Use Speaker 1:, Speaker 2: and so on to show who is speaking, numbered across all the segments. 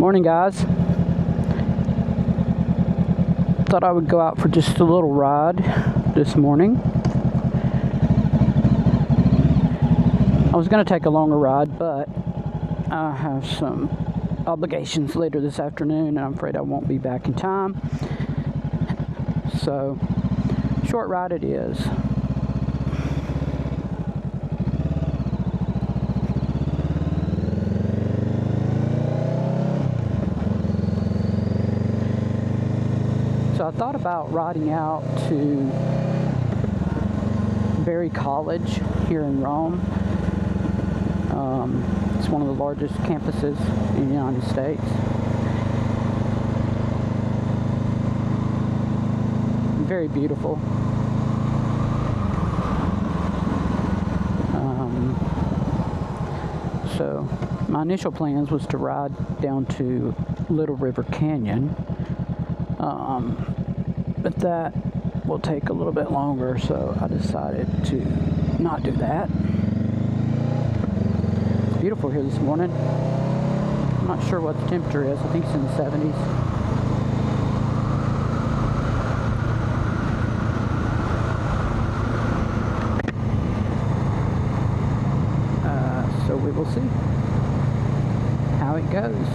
Speaker 1: Morning, guys. Thought I would go out for just a little ride this morning. I was going to take a longer ride, but I have some obligations later this afternoon, and I'm afraid I won't be back in time. So, short ride it is. So I thought about riding out to Berry College here in Rome. It's one of the largest campuses in the United States. Very beautiful. So my initial plans was to ride down to Little River Canyon. But that will take a little bit longer, so I decided to not do that. It's beautiful here this morning. I'm not sure what the temperature is. I think it's in the 70s. So we will see how it goes.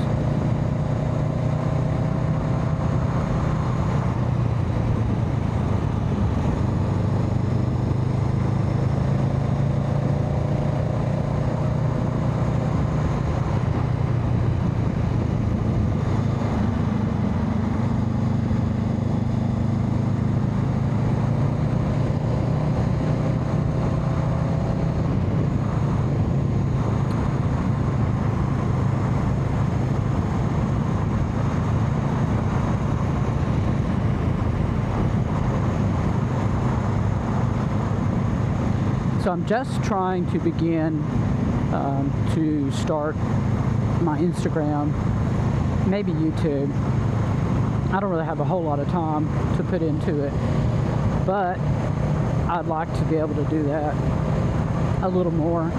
Speaker 1: So I'm just trying to begin to start my Instagram, maybe YouTube. I don't really have a whole lot of time to put into it, but I'd like to be able to do that a little more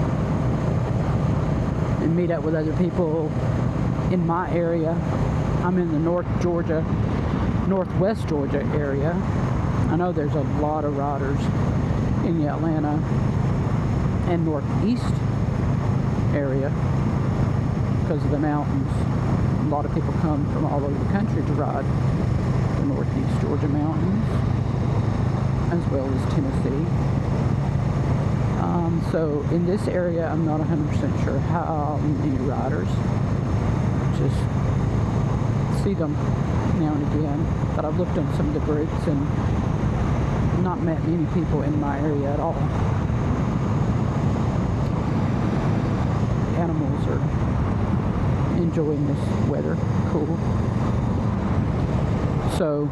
Speaker 1: and meet up with other people in my area. I'm in the Northwest Georgia area. I know there's a lot of riders in the Atlanta and Northeast area because of the mountains. A lot of people come from all over the country to ride the Northeast Georgia mountains, as well as Tennessee. So in this area, I'm not 100% sure how many riders. Just see them now and again, but I've looked on some of the groups and not met many people in my area at all. Animals are enjoying this weather. Cool. So,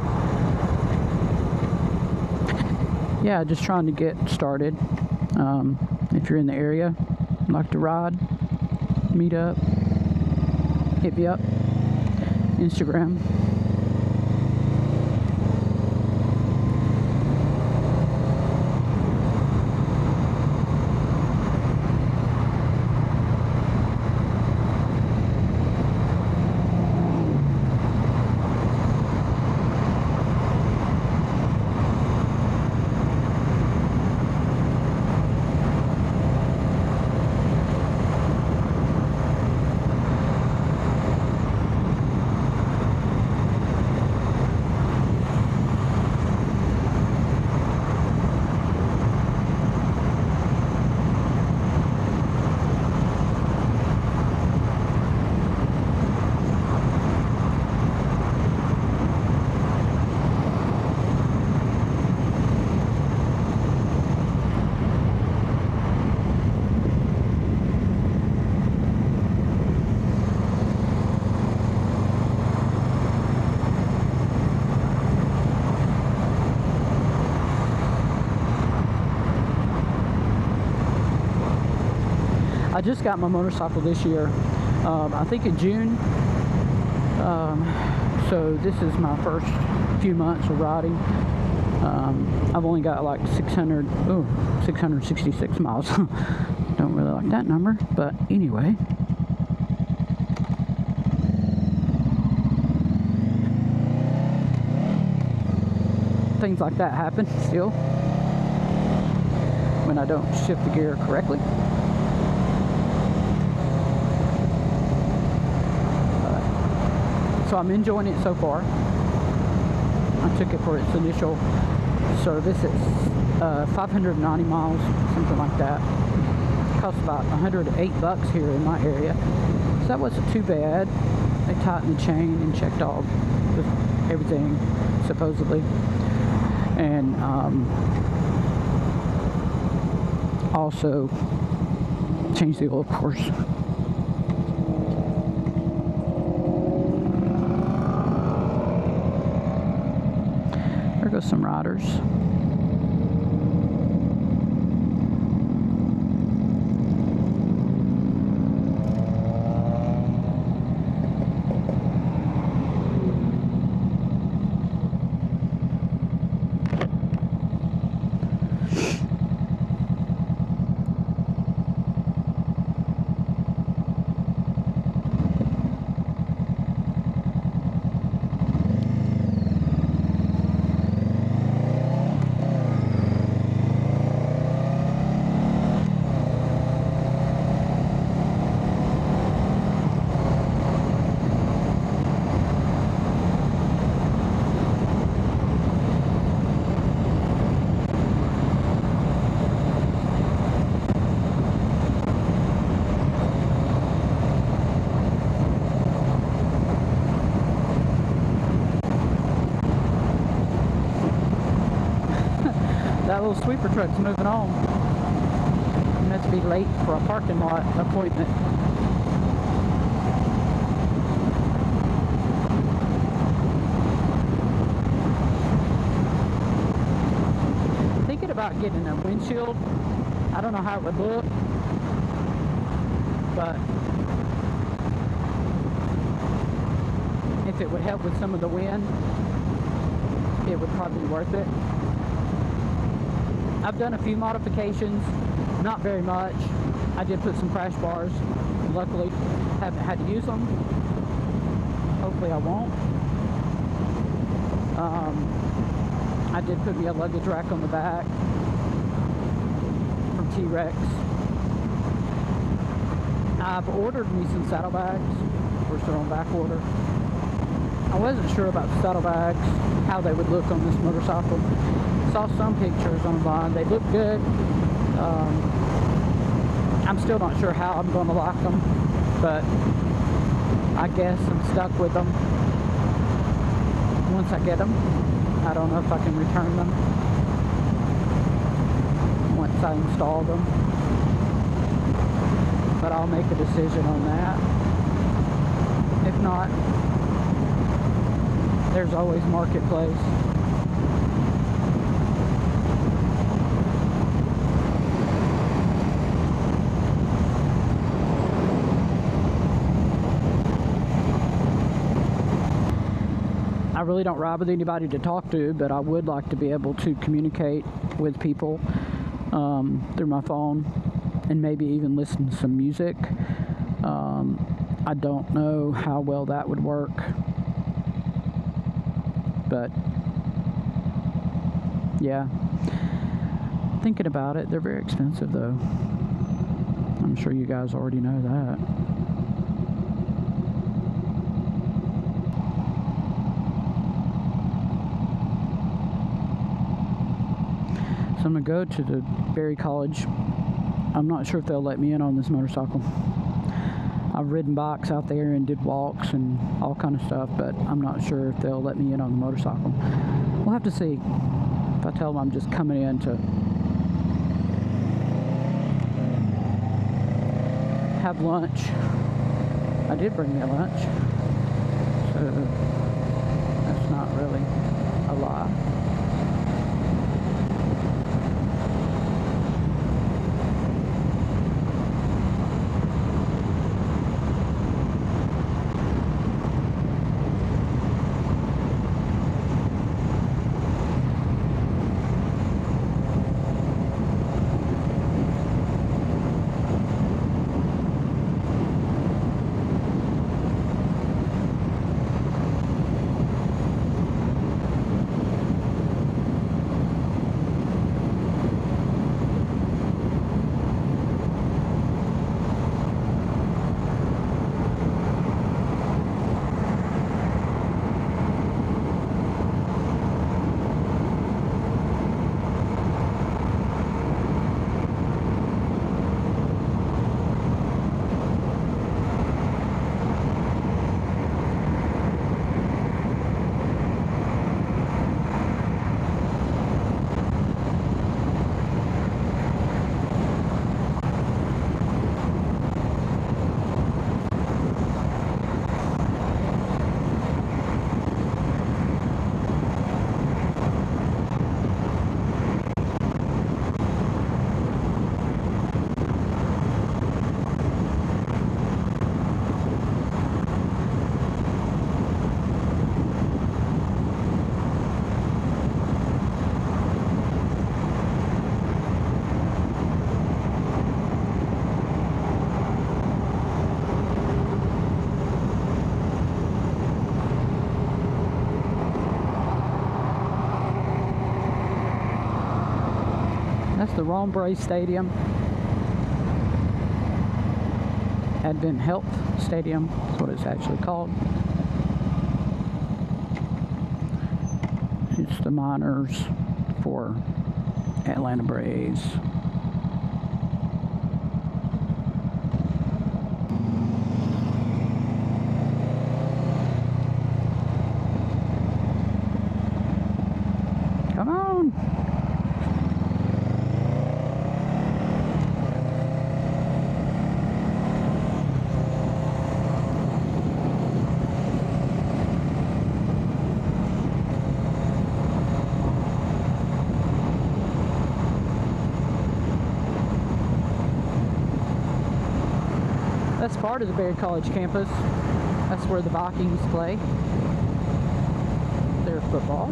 Speaker 1: yeah, just trying to get started. If you're in the area, like to ride, meet up, hit me up, Instagram. I just got my motorcycle this year, I think in June. So this is my first few months of riding. I've only got like 666 miles. Don't really like that number, but anyway. things like that happen still when I don't shift the gear correctly. So I'm enjoying it so far. I took it for its initial service. It's 590 miles, something like that. It costs about $108 here in my area. So that wasn't too bad. They tightened the chain and checked all everything, supposedly. And also changed the oil, of course. There goes some riders. That little sweeper truck's moving on. I'm going to have to be late for a parking lot appointment. Thinking about getting a windshield. I don't know how it would look, but if it would help with some of the wind, it would probably be worth it. I've done a few modifications, not very much. I did put some crash bars. Luckily, haven't had to use them. Hopefully I won't. I did put me a luggage rack on the back from T-Rex. I've ordered me some saddlebags. We're still on back order. I wasn't sure about the saddlebags, how they would look on this motorcycle. Saw some pictures online. They look good. I'm still not sure how I'm going to like them, but I guess I'm stuck with them. Once I get them, I don't know if I can return them once I install them, but I'll make a decision on that. If not, there's always Marketplace. I really don't ride with anybody to talk to, but I would like to be able to communicate with people through my phone and maybe even listen to some music. I don't know how well that would work, but yeah, thinking about it. They're very expensive though. I'm sure you guys already know that. So I'm going to go to the Berry College. I'm not sure if they'll let me in on this motorcycle. I've ridden bikes out there and did walks and all kind of stuff, but I'm not sure if they'll let me in on the motorcycle. We'll have to see. If I tell them I'm just coming in to have lunch. I did bring me a lunch, so that's not really a lie. the Rombre Stadium. Advent Health Stadium is what it's actually called. It's the minors for Atlanta Braves. Come on! That's part of the Baird College campus. That's where the Vikings play their football.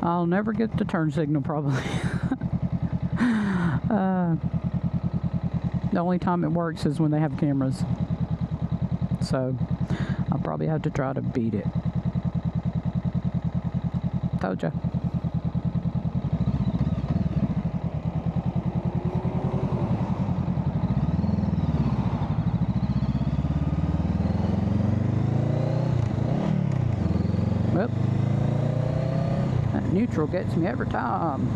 Speaker 1: I'll never get the turn signal probably. The only time it works is when they have cameras. So I'll probably have to try to beat it. Told ya. Well, that neutral gets me every time.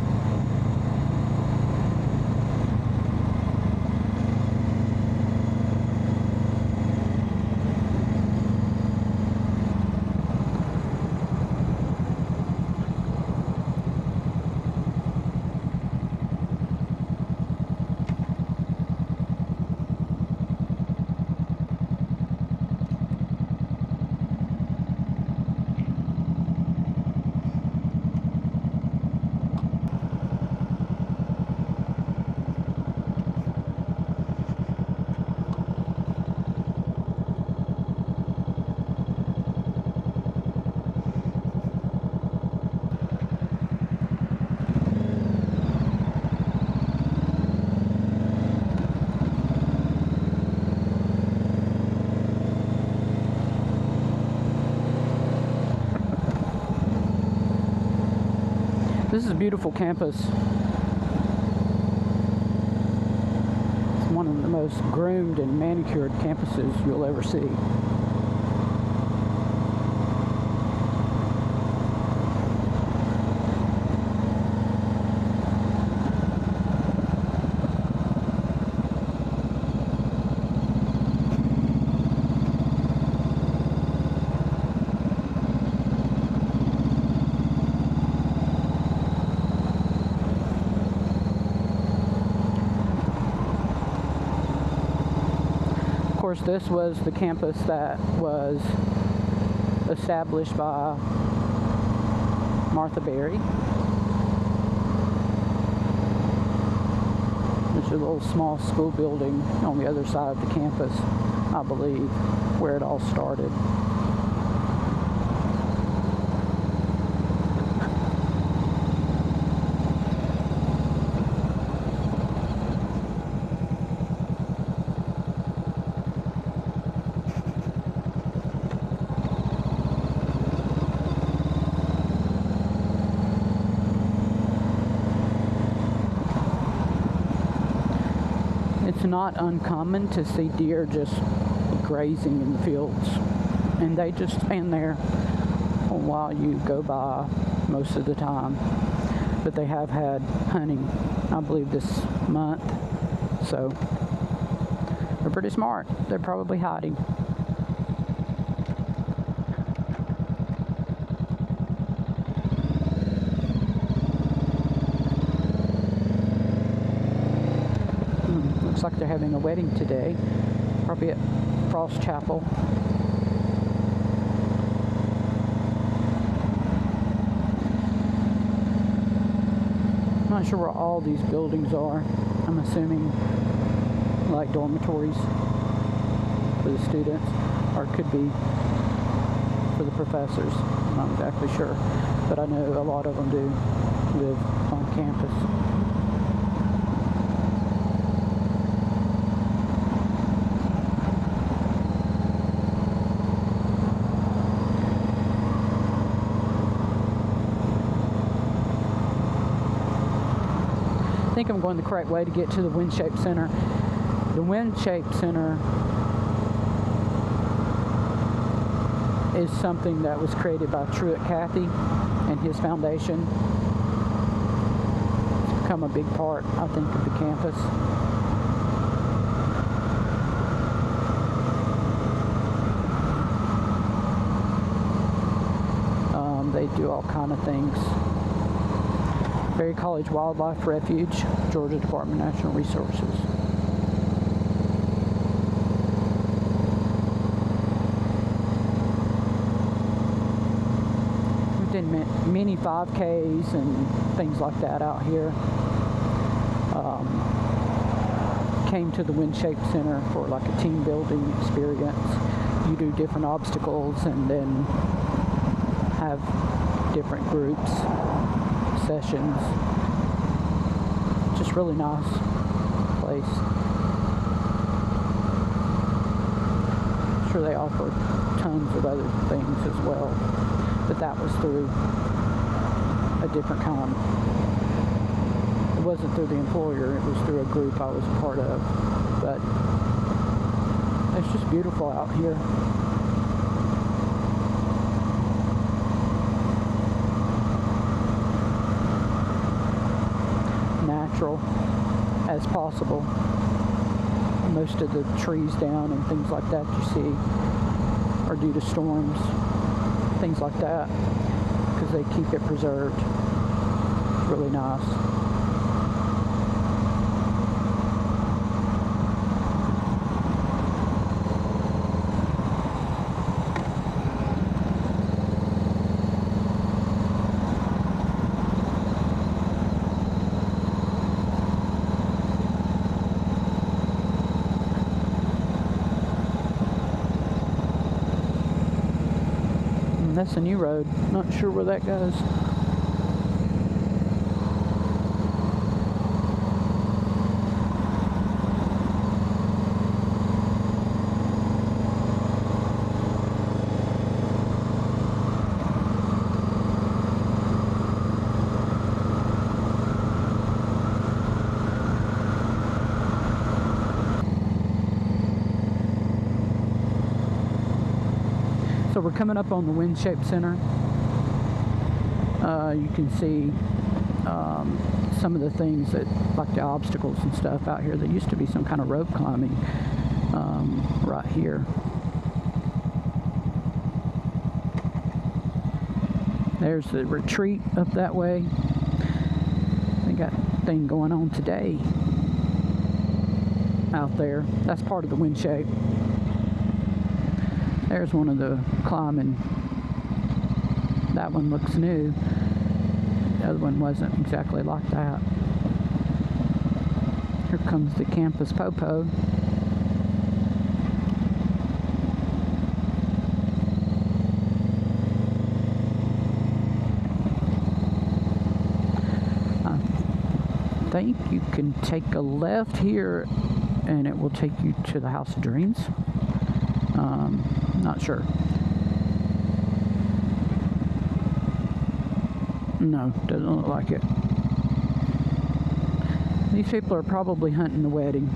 Speaker 1: This is a beautiful campus. It's one of the most groomed and manicured campuses you'll ever see. Of course, this was the campus that was established by Martha Berry. There's a little small school building on the other side of the campus, I believe, where it all started. It's not uncommon to see deer just grazing in the fields, and they just stand there while you go by most of the time. But they have had hunting, I believe, this month, so they're pretty smart. They're probably hiding. Looks like they're having a wedding today, probably at Frost Chapel. I'm not sure where all these buildings are. I'm assuming like dormitories for the students. or it could be for the professors. I'm not exactly sure, but I know a lot of them do live on campus. I think I'm going the correct way to get to the Windshape Center. The Windshape Center is something that was created by Truett Cathy and his foundation. It's become a big part, I think, of the campus. They do all kind of things. Berry College Wildlife Refuge, Georgia Department of Natural Resources. We've done mini 5Ks and things like that out here. Came to the Windshape Center for like a team building experience. You do different obstacles and then have different groups, sessions. Just really nice place. I'm sure they offer tons of other things as well, but that was through a different kind. It wasn't through the employer, it was through a group I was a part of, but it's just beautiful out here. Natural as possible. Most of the trees down and things like that you see are due to storms, things like that, because they keep it preserved. It's really nice. That's a new road. Not sure where that goes. So we're coming up on the Windshape Center. You can see some of the things that, like the obstacles and stuff out here. There used to be some kind of rope climbing right here. There's the retreat up that way. They got a thing going on today out there. That's part of the Windshape. There's one of the climbing. That one looks new. The other one wasn't exactly like that. Here comes the campus popo. I think you can take a left here and it will take you to the House of Dreams. Not sure. No, doesn't look like it. These people are probably hunting the wedding.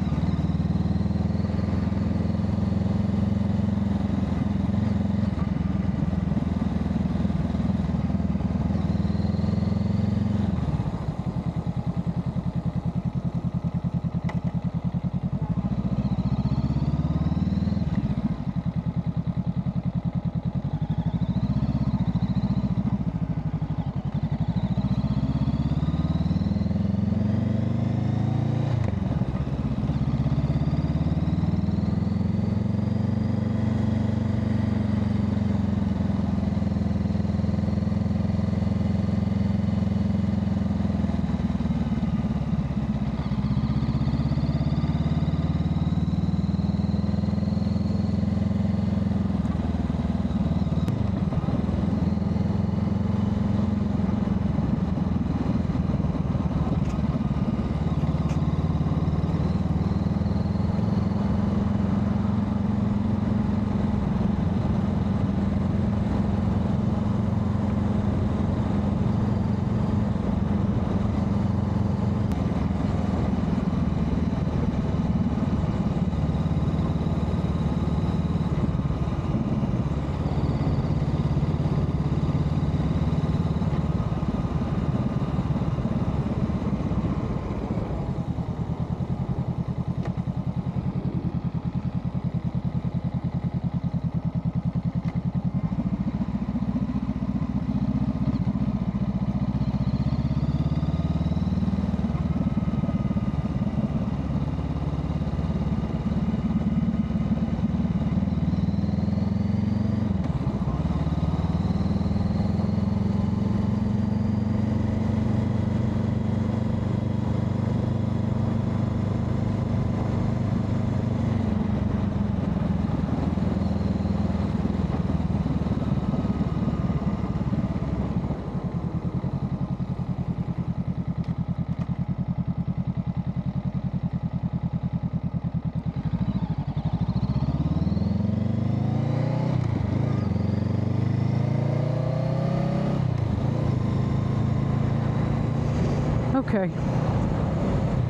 Speaker 1: Okay.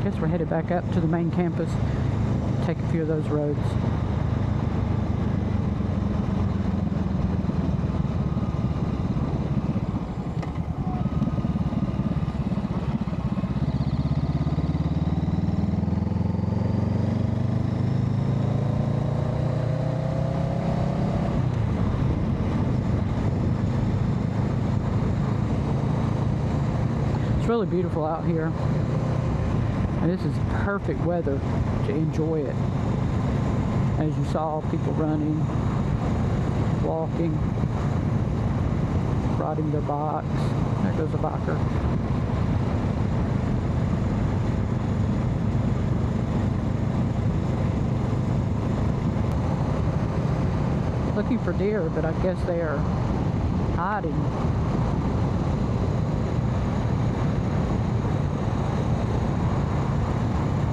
Speaker 1: Guess we're headed back up to the main campus. Take a few of those roads. It's really beautiful out here, and this is perfect weather to enjoy it. As you saw, people running, walking, riding their bikes. There goes a biker. Looking for deer, but I guess they are hiding.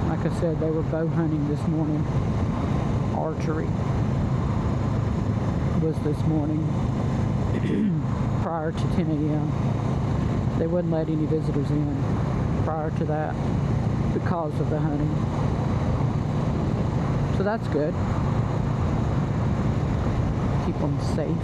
Speaker 1: Like I said, they were bow hunting this morning. Archery was this morning prior to 10 a.m. They wouldn't let any visitors in prior to that because of the hunting. So that's good. Keep them safe.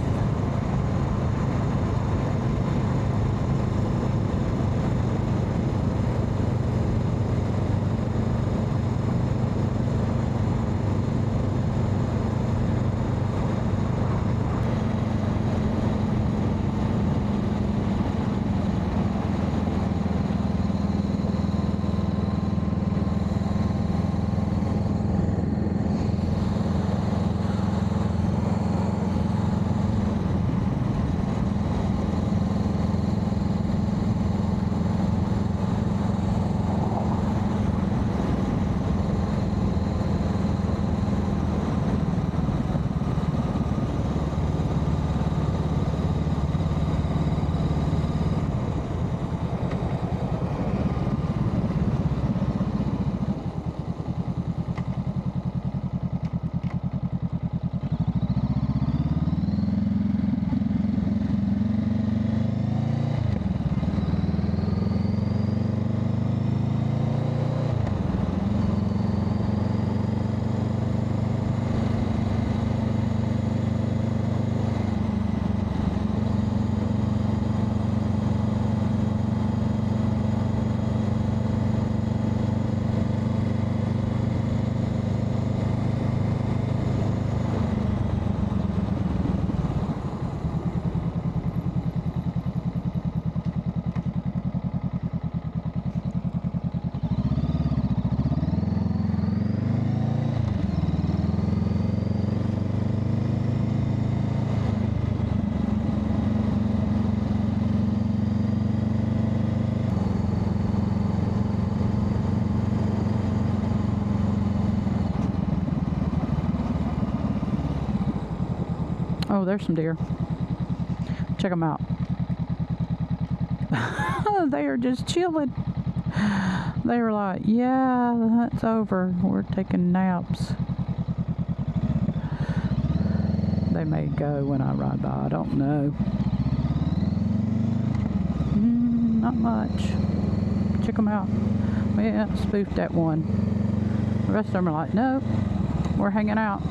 Speaker 1: Oh, there's some deer. Check them out. They are just chilling. They were like, yeah, the hunt's over. We're taking naps. They may go when I ride by. I don't know. Not much. Check them out. Yeah, spoofed that one. The rest of them are like, nope, we're hanging out.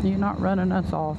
Speaker 1: You're not running us off.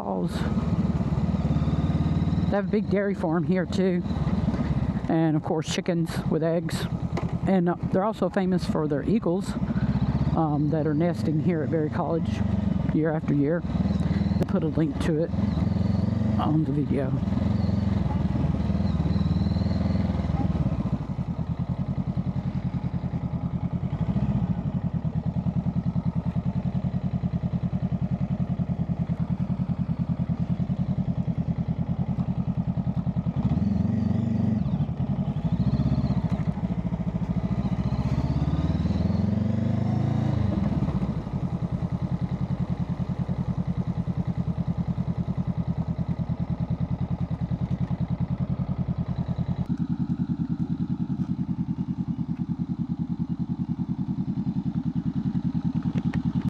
Speaker 1: cows. They have a big dairy farm here too, and of course chickens with eggs. And they're also famous for their eagles that are nesting here at Berry College year after year. I put a link to it on the video.